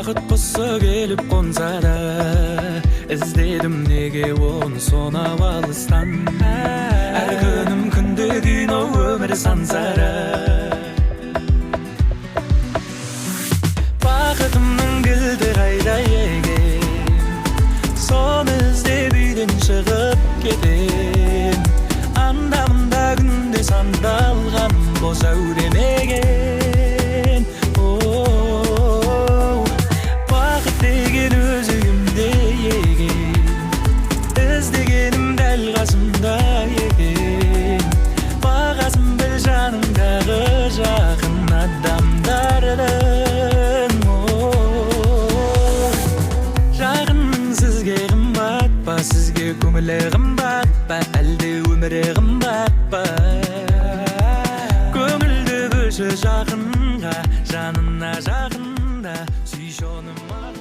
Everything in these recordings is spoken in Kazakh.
Бақыт құсы келіп қонса да, іздедім неге оны сонау алыстан. Әр күнім күнде кино, өмір сансара. Бақытымның кілті қайда екен, соны іздеп үйден шығып кетем. Анда-мында күнде сандалған бос әуремеген. Бақыт деген өзі кімде екен, іздегенім дәл қасымда екен. Бағасын біл жаныңдағы жақын адамдардың. Жағының сізге қымбат па, сізге көңілі қымбат па, әлде өмірі қымбат па? Көңілді бөлші жақынға, жанына жақында сүйші оны маған.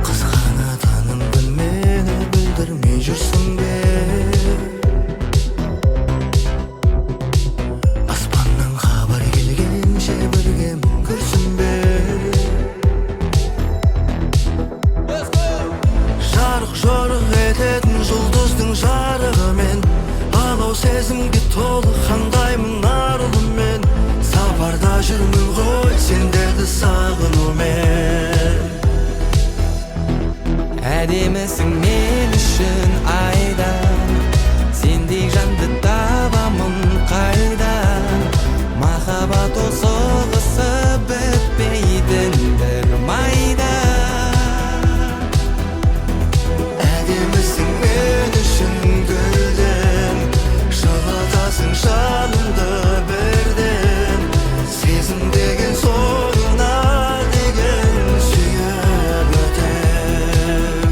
Қызғанатыныңды мені білдірмей жүрсің бе? Аспаннан хабар келгенше бірге мүңкірсің бе? Жарық-жорық ететін жұлдыздың жарығымен, алау сезімге толы қандаймын арылыммен. Сапарда жүрмін ғой сендерді сағынумен. Әдемісің мен үшін айдан, сендей жанды табамын қайдан? Махаббат ол соғысып бітпейтін бір майда. Әдемісің мен үшін гүлден, жылытасың жанымды бірден. Сезім деген соңына деген сүйіп өтем.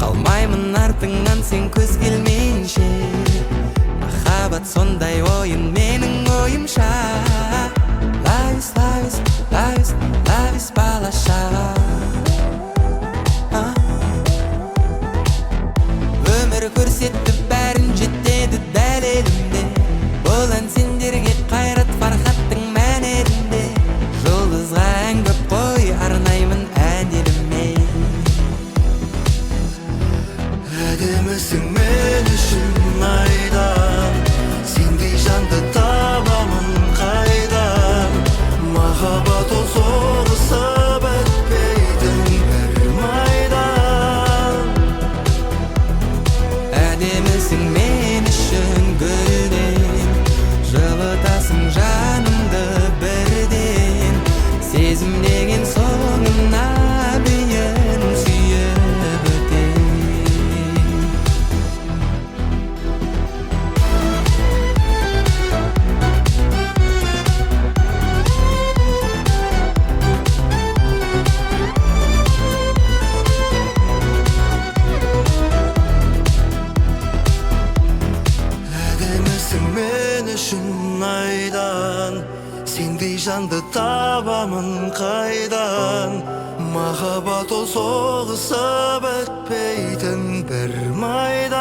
Қалмаймын артыңнан сен көз келмейінше, махаббат сондай ойын менің ойымша. Лайс, лайс, лайс, лайс балаша. Өмір көрсетті бәрін жетеді дәл елімде. Бұл ән сендерге қайрат фархаттың мәнерінде. Жұлдызға ән көп қой арнаймын ән еліме. Әдемісің мен үшін айдан, сендей жанды табамын қайдан? Махаббат ол соғысып өтпейтін бір майдан. Әдемісің мен үшін гүлден, жылытасың жанымды бірден. Сезім деген соңына дейін сүйіп өтем. Әдемісің мен үшін айдан, сендей жанды табамын қайдан? Махаббат ол соғысып өтпейтін бір майдан.